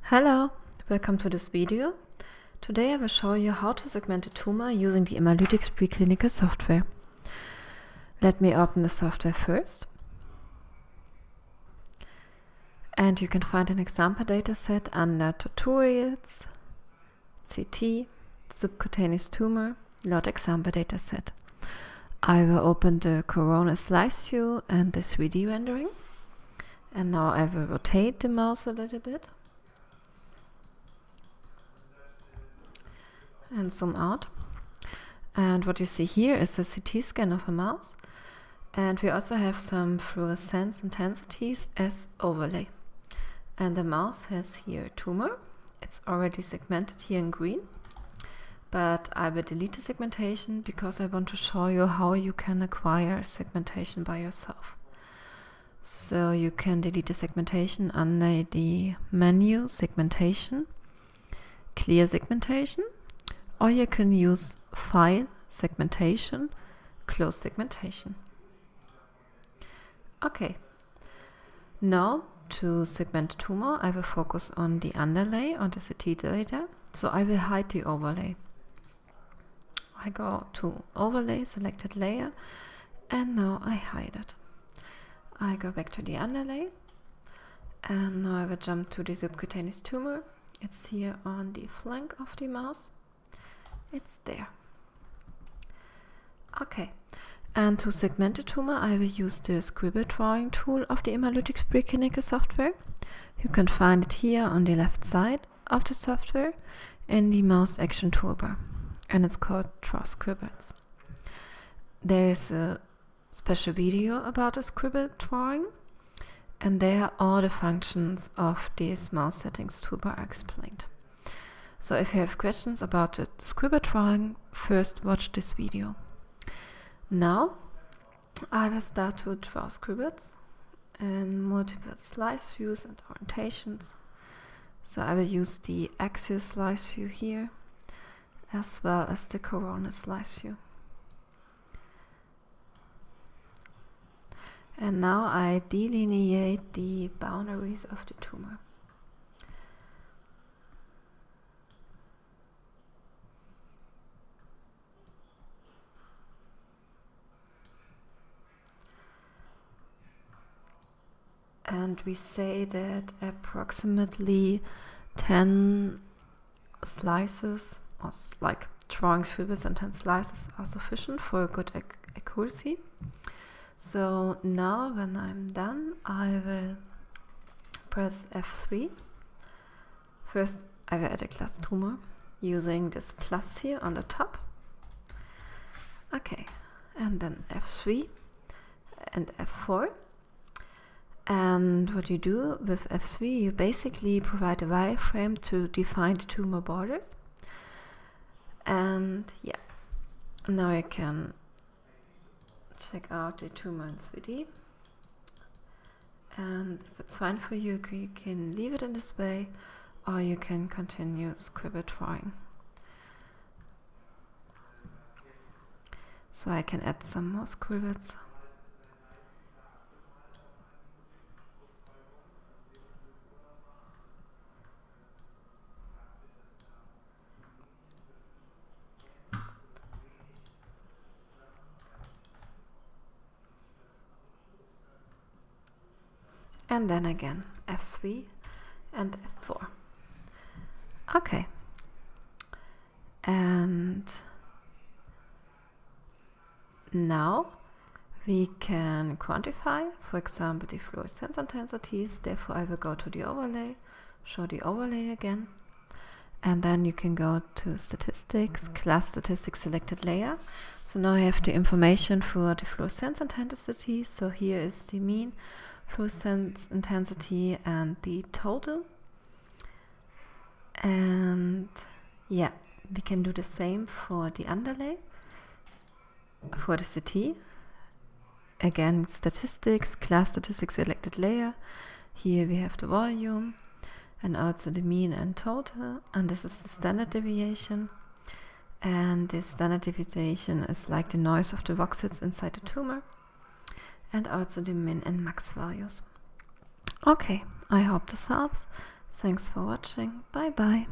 Hello, welcome to this video. Today I will show you how to segment a tumor using the Emalytics preclinical software. Let me open the software first. And you can find an example dataset under Tutorials, CT, Subcutaneous Tumor, Load Example Dataset. I will open the Corona Slice View and the 3D rendering. And now I will rotate the mouse a little bit and zoom out. And what you see here is a CT scan of a mouse. And we also have some fluorescence intensities as overlay. And the mouse has here a tumor. It's already segmented here in green. But I will delete the segmentation because I want to show you how you can acquire segmentation by yourself. So you can delete the segmentation under the menu Segmentation, Clear Segmentation, or you can use File, Segmentation, Close Segmentation. Okay, now to segment the tumor, I will focus on the underlay on the CT data, so I will hide the overlay. I go to Overlay, Selected Layer, and now I hide it. I go back to the underlay, and now I will jump to the subcutaneous tumor. It's here on the flank of the mouse. It's there. Okay, and to segment the tumor, I will use the scribble drawing tool of the Emalytics preclinical software. You can find it here on the left side of the software in the mouse action toolbar, and it's called Draw Scribbles. There is a special video about a scribble drawing, and there all the functions of this mouse settings toolbar are explained. So if you have questions about the scribble drawing, first watch this video. Now I will start to draw scribbles in multiple slice views and orientations. So I will use the axis slice view here as well as the corona slice view. And now I delineate the boundaries of the tumor. And we say that approximately 10 slices, or like drawing scribbles and 10 slices, are sufficient for a good accuracy. So now when I'm done, I will press F3. First I will add a class tumor using this plus here on the top. Okay, and then F3 and F4. And what you do with F3, you basically provide a wireframe to define the tumor borders. And yeah, now you can check out the tumor in 3D. And if it's fine for you, you can leave it in this way, or you can continue scribble drawing. So I can add some more scribbles. And then again F3 and F4. Okay, and now we can quantify, for example, the fluorescence intensities. Therefore I will go to the overlay, show the overlay again, and then you can go to Statistics, Class Statistics Selected Layer. So now I have the information for the fluorescence intensity. So here is the mean fluorescence intensity and the total. And yeah, we can do the same for the underlay, for the CT. Again, Statistics, Class Statistics Selected Layer. Here we have the volume and also the mean and total, and this is the standard deviation. And the standard deviation is like the noise of the voxels inside the tumor, and also the min and max values. Okay, I hope this helps. Thanks for watching. Bye bye.